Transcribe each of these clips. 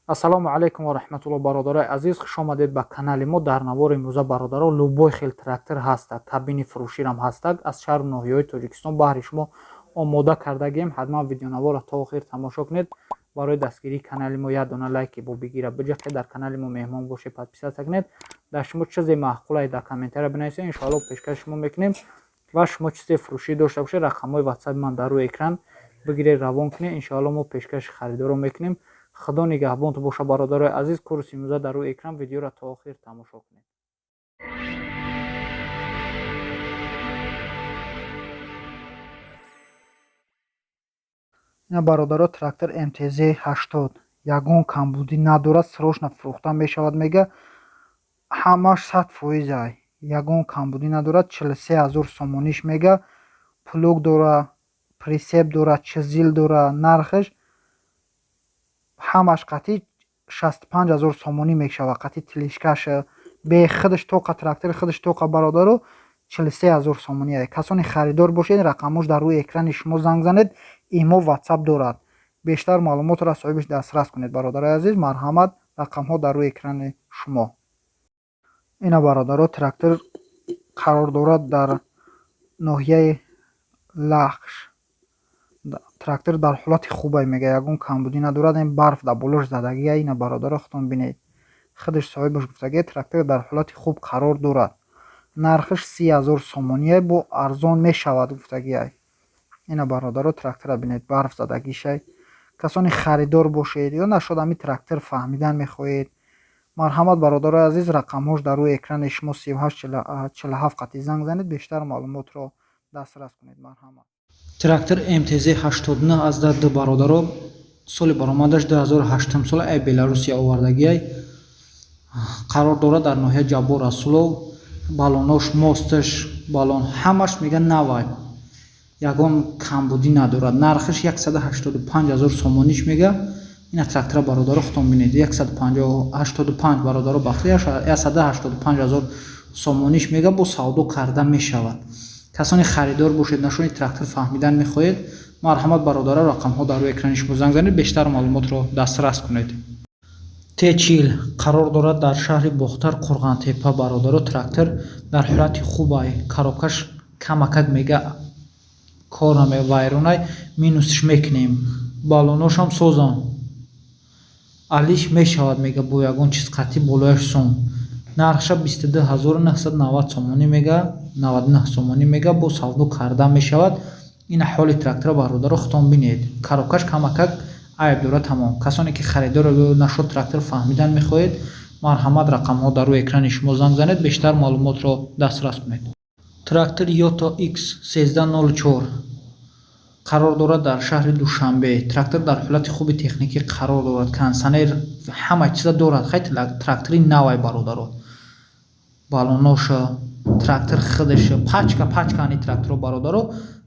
ассалому алайкум ва раҳматуллоҳ. бародарои азиз, хуш омадед ба канали мо. дар навори имрӯза бародаро любой хел трактор ҳастак, кабини фурӯширам ҳастак. аз шаҳру ноҳияҳои тоҷикистон баҳри шумо омода кардагем. ҳатман видеонавора то охир тамошо кунед. барои дастгирии канали мо як дона лайки бо бигира биҷақед. дар канали мо меҳмон бошед, подписатсия кунед. дар шумо чизе маъқулае дар комментария бинависед, иншоалло пешкаши шумо мекунем. ва шумо чизе фурӯшӣ дошта бошед, рақамҳои ватсаби ман дар рӯи экран бигиред, равон кунед. иншоалло мо пешкаши харидорро мекунем. خدا نگهبان تو باشه برادرای عزیز. کورس امروزه در روی اکران ویدیو را تا آخر تماشا کنید. این برادرها تراکتور MTZ 80 یگان کمبودی ندارد، سراغ نفروخته می شود. میگه همش 100%. یگان کمبودی ندارد، 43000 سومونیش میگه. پلوگ داره، پریسپ داره، چزیل داره. نرخش ҳамаш қатӣ 65000 сомонӣ мешавад. қатӣ тилишкаш бе худаш тоқа, трактори худаш тоқа бародаро 43000 сомонӣ. касони харидор бошед, рақамош дар рӯи экрани шумо занг занед. имо ватсап дорад. бештар маълумотро аз соҳибаш дастрас кунед. бародарои азиз, марҳамат, рақамҳо дар рӯи экрани шумо. ина бародаро трактор қарор дорад дар ноҳияи лахш. трактор дар ҳолати хубе, мега ягон камбудӣ надорад. ин барф дар болош задагия. ина бародаро худтон бинед, худаш соҳибаш гуфтагия трактор дар ҳолати хуб қарор дорад. нархаш 30000 сомоние, бо арзон мешавад гуфтагия. ина бародаро трактора бинед, барф задагиша. касони харидор бошед ё нашуд ами трактор фаҳмидан мехоҳед, марҳамат бародарои азиз, рақамҳош дар рӯи экрани шумо 3847 қатӣ занг занед. бештар маълумотро дастрас кунед. марҳамат. трактор MTZ 89 аз дар ду бародаро соли баромадаш 2008 сола ай беларусия овардагиай. қарор дорад дар ноҳияи ҷаббор расулов. балонош, мосташ, балон ҳамаш меган навай, ягон камбудӣ надорад. нархаш 185000 сомониш мега. ина трактора бародаро худтон бинед, 185 бародаро бахши 185000 сомониш мега. бо савдо карда мешавад. касони харидор бошед, нашуни трактор фаҳмидан мехоҳед, марҳамат бародаро, рақамҳо дар рӯи экрани шумо занг занед. бештар маълумотро дастрас кунед. Т40 қарор дорад дар шаҳри бохтар, Қурғантепа. бародаро трактор дар ҳолати хубай, коробкаш камакак мега кор намега, вайронай минусиш мекунем. балоношам созам, алиш мешавад мега, бо ягон чиз қатӣ болояш сом. нархша 22990 сомонӣ мега, 99 сомонӣ мега, бо савдо карда мешавад. ина ҳоли трактора бародаро худтон бинед. коробкаш камакак айб дорад тамом. касоне ки харидор нашуд трактор фаҳмидан мехоҳед, марҳамат, рақамҳо дар рӯи экрани шумо занг занед. бештар маълумотро дастрас кунед. трактор Yoto X1304 қарор дорад дар шаҳри Душанбе. трактор дар ҳолати хуби техникӣ қарор дорад. кондитсионер ҳама чиза дорад. хай трактори навай бародаро. балоноша, трактор худаш, пачка ани трактора бародаро.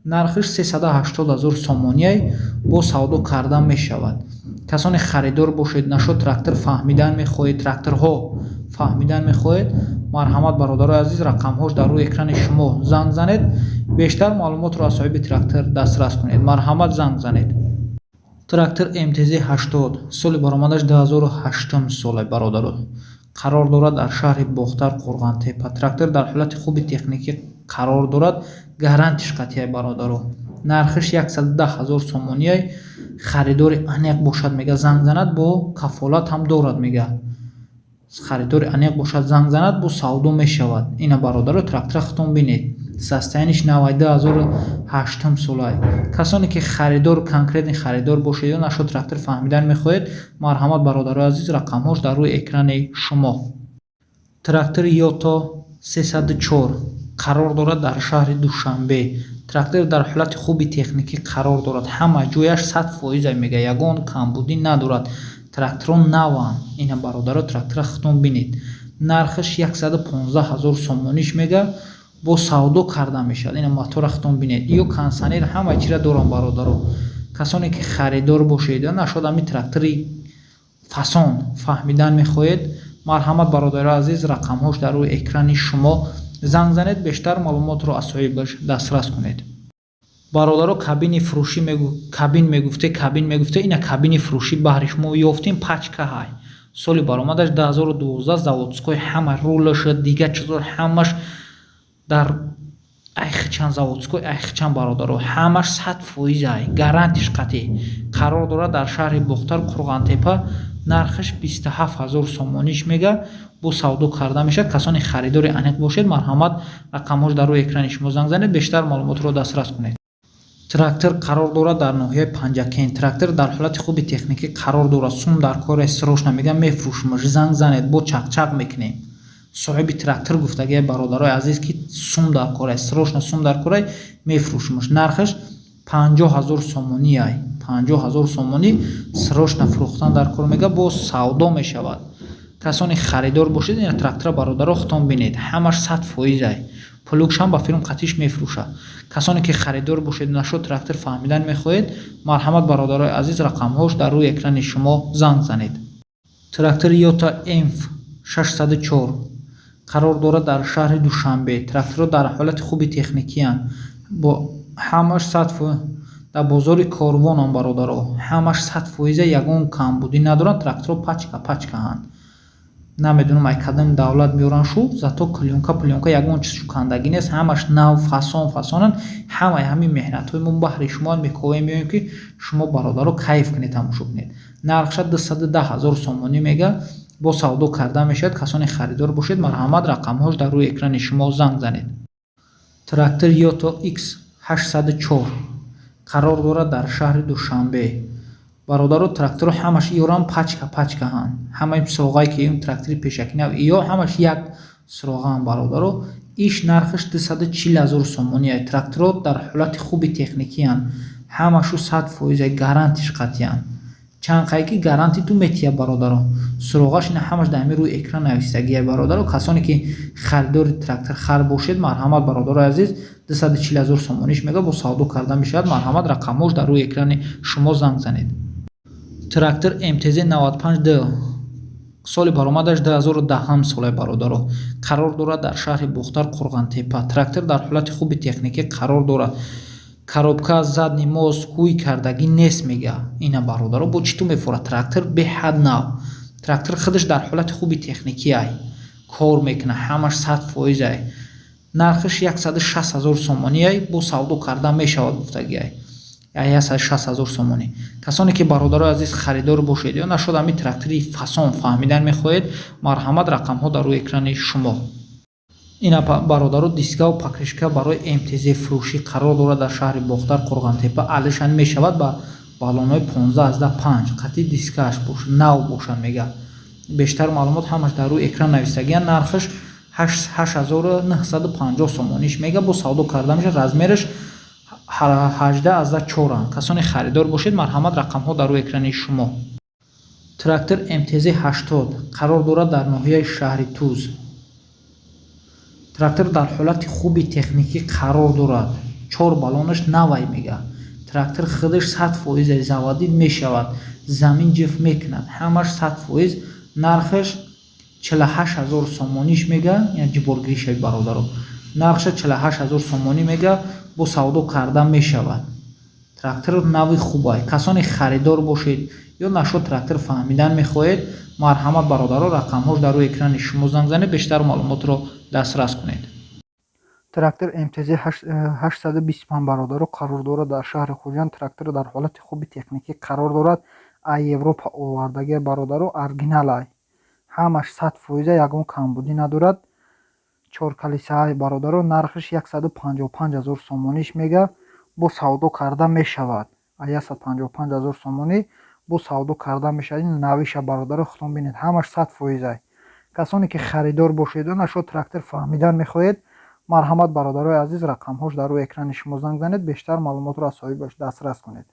нархиш 380000 сомоние, бо савдо карда мешавад. касони харидор бошед, нашуд трактор фаҳмидан мехоҳед, тракторҳо фаҳмидан мехоҳед, марҳамат бародарои азиз, рақамҳош дар рӯи экрани шумо занг занед. бештар маълумотро аз соҳиби трактор дастрас кунед. марҳамат, занг занед. трактор MTZ 80 соли баромадаш 2008 сола бародаро. қарор дорад дар шаҳри бохтар, Қурғантепа. трактор дар ҳолати хуби техникӣ қарор дорад. гарантиш қатъияй бародаро. нархиш 110000 сомонияй. харидори аниқ бошад мега, занг занад, бо кафолат ҳам дорад мега. харидори аниқ бошад, занг занад, бо савдо мешавад. ина бародаро трактора худтон бинед. состояниш 2008 солай. касоне ки харидор, конкретни харидор бошед ё нашуд трактор фаҳмидан мехоҳед, марҳамат бародарои азиз, рақамҳош дар рӯи экрани шумо. трактор Yoto 304 қарор дорад дар шаҳри Душанбе. трактор дар ҳолати хуби техникӣ қарор дорад. ҳама ҷояш 100% мега, ягон камбудӣ надорад. тракторон наван. ина бародаро трактора худтон бинед. нархиш 115000 сомониш мега, бо савдо карда мешавад. ина мотора худтон бинед. ё кондитсионер ҳама чира дорам бародаро. касоне ки харидор бошед ё нашуд ами трактори фасон фаҳмидан мехоҳед, марҳамат бародарои азиз, рақамҳош дар рӯи экрани шумо занг занед. бештар маълумотро аз соҳибаш дастрас кунед. бародаро кабин мегуфте ина кабини фурӯшӣ баҳри шумо ёфтем пачка ҳай соли баромадаш 2012 заводскои ҳама рулаша дига чизор ҳамаш дар айхчан заводскои айхчан бародаро ҳамаш 100% гарантиш қатъӣ қарор дорад дар шаҳри бухтар қурғантепа нархаш 27000 сомониш мега бо савдо карда мешавад касони харидори аниқ бошед марҳамат рақамҳош дар рӯи экрани шумо занг занед бештар маълумотро дастрас кунед. Трактор қарор дорад дар ноҳияи Панҷакен. Трактор дар ҳолати хуби техникӣ қарор дорад. Сум дар кори срочна мегӯям мефурӯшимаш занг занед бо чақчақ мекунем. Соҳиби трактор гуфтагия бародарои азиз ки сум дар кори срочна сум дар кори мефурӯшимаш. Нархаш 50000 сомонӣ ай. 50000 сомонӣ срочна фурӯхтан дар кор мега бо савдо мешавад. Касони харидор бошед ин трактора бародаро хутон бинед. Ҳамаш 100% ай. Пулукшам ба фирм қатиш мефурӯшад. Касоне ки харидор бошед нашуд трактор фаҳмидан мехоҳед марҳамат бародарои азиз рақамҳош дар рӯи экрани шумо занг занед. Трактор Yota Env 604 қарор дорад дар шаҳри Душанбе. Тракторҳо дар ҳолати хуби техникиянд бо ҳамаш 100% дар бозори Корвонам бародаро ҳамаш 100% ягон камбудӣ надоранд. Тракторҳо пачкаанд. намедонам ай кадом давлат меёранд шу зато пленка ягон чиз шукандагӣ нест ҳамаш нав фасонанд ҳамаи ҳамин меҳнатҳои мо баҳри шумо мекоҳем меоем ки шумо бародаро кайф кунед тамошо кунед. нархша 210000 сомонӣ мега бо савдо карда мешавад касони харидор бошед марҳамат рақамҳош дар рӯи экрани шумо занг занед. Трактор Yota X 804 қарор дорад дар шаҳри Душанбе. бародаро тракторҳо ҳамаш ёрам пачкаҳанд. ҳамаи суроғае ки ин трактори пешакинав ё ҳамаш як суроғаанд бародаро иш нархаш 240000 сомонӣ ай. Тракторҳо дар ҳолати хуби техникиянд ҳамашу 100% гарантиш қатъиянд. чанд қайки гаранти ту метия бародаро суроғаш ина ҳамаш дар ҳамин рӯи экран навистагия бародаро касоне ки харидори трактор хар бошед марҳамат бародарои азиз 240000 сомониш мега бо савдо карда мешавад марҳамат рақамҳош дар рӯи экрани шумо занг занед. Трактор MTZ 95D соли баромадаш 2010 соле бародаро қарор дорад дар шаҳри Бухтар Қурғантепа. Трактор дар ҳолати хуби техникӣ қарор дорад. коробка задни мост кӯй кардагӣ нест мега ина бародаро бо чӣ ту мефурад трактор беҳад нав. Трактор худаш дар ҳолати хуби техникӣ ай кор мекунад ҳамаш 100% ай. нархаш 106000 сомонӣ ай бо савдо карда мешавад гуфтагӣ ай. 106000 сомонӣ. касоне ки бародарои азиз харидор бошед ё нашуд ҳамин трактори фасон фаҳмидан мехоҳед марҳамат рақамҳо дар рӯи экрани шумо. ина бародаро дискаву покришка барои MTZ фурӯшӣ қарор дорад дар шаҳри Бухтар Қурғантепа. алишан мешавад ба баллонои 15/5 қатъи дискааш бошад нав бошад мега бештар маълумот ҳамаш дар рӯи экран навистагиянд. нархаш 8950 сомониш мега бо савдо карда мешавад. размераш 18/4 касоне харидор бошед марҳамат рақамҳо дар рӯи экрани шумо. Трактор MTZ 80 қарор дорад дар ноҳияи шаҳри Туз. трактор дар ҳолати хуби техникӣ қарор дорад. 4 баллонаш навай мега. трактор худаш 100% заводид мешавад. замин ҷифт мекунад. ҳамаш 100%. нархаш 48000 сомониш мега. яъне ҷиборгиришаи бародаро. нархша 48000 сомонӣ мега бо савдо карда мешавад. трактор нави хубай. касони харидор бошед ё нашуд трактор фаҳмидан мехоҳед марҳамат бародаро рақамҳош дар рӯи экрани шумо занг занед бештар маълумотро дастрас кунед. трактор MTZ 825 бародаро қарор дорад дар шаҳри Хуҷанд. трактор дар ҳолати хуби техникӣ қарор дорад. ай Европа овардагия бародаро оригинал ай. ҳамаш 100% ягон камбудӣ надорад. 4 калисаи бародаро нархаш 155000 сомониш мега бо савдо карда мешавад. 155000 сомонӣ бо савдо карда мешавад. ин навиша бародаро хутон бинед ҳамаш 100% ай. касоне ки харидор бошед ё нашуд трактор фаҳмидан мехоҳед марҳамат бародарои азиз рақамҳош дар рӯи экрани шумо занг занед бештар маълумотро аз соҳибаш дастрас кунед.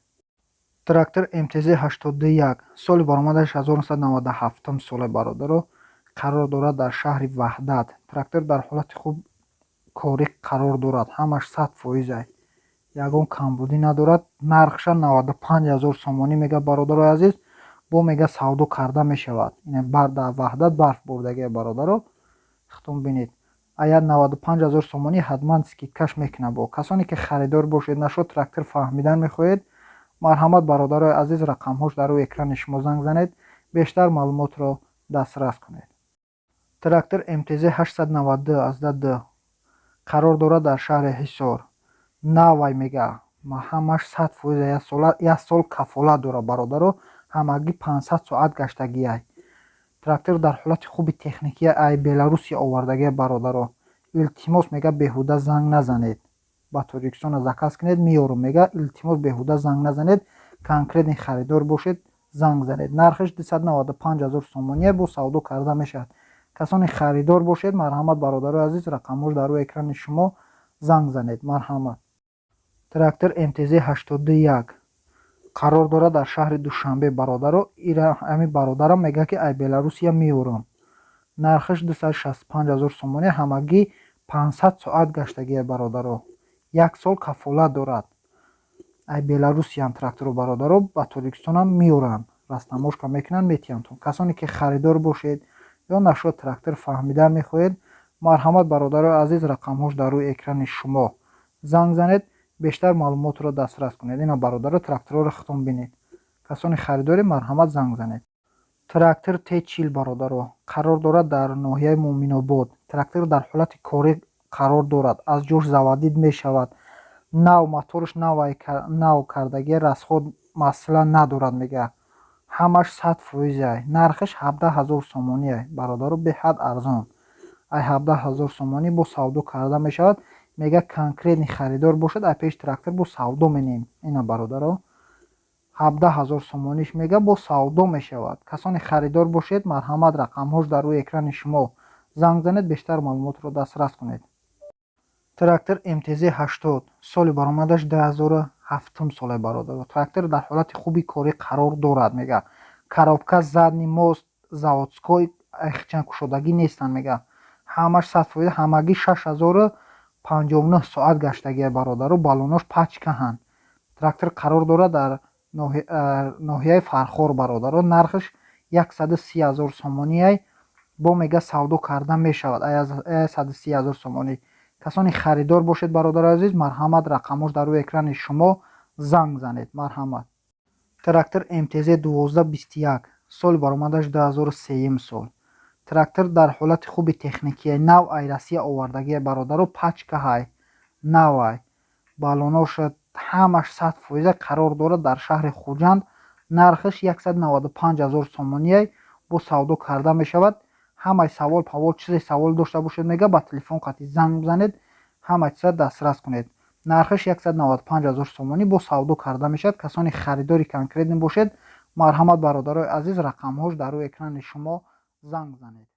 трактор MTZ 81 соли баромадаш 1997 соле бародаро қарор дорад дар шаҳри Ваҳдат. трактор дар ҳолати хуб корӣ қарор дорад. ҳамаш 100% ай. ягон камбудӣ надорад. нархша 95000 сомонӣ мега бародарои азиз бо мега савдо карда мешавад. дар Ваҳдат барф бурдагия бародаро хутон бинед. ая 95000 сомонӣ ҳатман скидкаш мекунам. Бо касоне ки харидор бошед, нашуд трактор фаҳмидан мехоҳед, марҳамат бародарои азиз, рақамҳош дар рӯи экрани шумо занг занед, бештар маълумотро дастрас кунед. Трактор МТЗ 892 АЗД қарор дорад дар шаҳри Ҳисор. Навай мега ҳамаш 100% як сол кафолат дорад бародаро, ҳамагӣ 500 соат гаштагиай. Трактор дар ҳолати хуби техникия ай Беларусия овардагия бародаро. Илтимос мега беҳуда занг назанед. Ба Тоҷикистон заказ кунед меёрам мега, илтимос беҳуда занг назанед, конкретни харидор бошед занг занед. Нархиш 295000 сомоние бо савдо карда мешавад. касони харидор бошед, марҳамат бародарои азиз, рақамҳош дар рӯи экрани шумо занг занед. Марҳамат. Трактор МТЗ 81 қарор дорад дар шаҳри Душанбе бародаро. Ами бародарам мега ки ай Беларусия меёрам. нархиш 265000 сомоние, ҳамагӣ 500 соат гаштагия бародаро. як сол кафолат дорад. ай Беларусиян трактору бародаро, ба Тоҷикистонам меёранд, растамошка мекунанд, метиҳанд. касоне ки харидор бошед ё нашуд трактор фаҳмида мехоҳед, марҳамат бародарои азиз, рақамҳош дар рӯи экрани шумо занг занед, бештар маълумотро дастрас кунед. Ина бародаро тракторро худтон бинед. касони харидорӣ, марҳамат занг занед. Трактор Т40 бародаро қарор дорад дар ноҳияи Муъминобод. Трактор дар ҳолати корӣ қарор дорад, аз ҷош заводид мешавад. нав моторш нав кардагӣ, расход масъала надорад мега. ҳамаш 100%. нархиш 17000 сомонӣ бародаро, беҳад арзон. ай 17000 сомонӣ бо савдо карда мешавад, мега конкретни харидор бошад, ай пеш трактор бо савдо менем. ина бародаро 17000 сомониш мега бо савдо мешавад. касони харидор бошед, марҳамат рақамҳош дар рӯи экрани шумо занг занед, бештар маълумотро дастрас кунед. Трактор МТЗ 80 соли баромадаш 2007 сола бародаро. Трактор дар ҳолати хуби корӣ қарор дорад мега. коробка, задни мост, заводской ихчан кушодагӣ нестанд мега. ҳамаш 100%, ҳамагӣ 6059 соат гаштагия бародаро, балонош пачкаҳанд. трактор қарор дорад дар ноҳияи Фархор бародаро. нархиш 130000 сомонӣ бо мега савдо карда мешавад. ай 130000 сомонӣ. касони харидор бошед бародарои азиз, марҳамат рақамҳош дар рӯи экрани шумо занг занед. марҳамат. Трактор МТЗ 1221 соли баромадаш 2003 сол. трактор дар ҳолати хуби техникия, нав айрасия овардагия бародаро, пачкаҳай навай балонош ҳамаш 100% қарор дорад дар шаҳри Хуҷанд. нархиш 195000 сомонӣ бо савдо карда мешавад. ҳамаи савол павол чизе савол дошта бошед мега, ба телефон қатъи занг занед, ҳама чиза дастрас кунед. нархиш 195000 сомонӣ бо савдо карда мешавад. касони харидори конкретни бошед, марҳамат бародарои азиз, рақамҳош дар рӯи экрани шумо занг занед.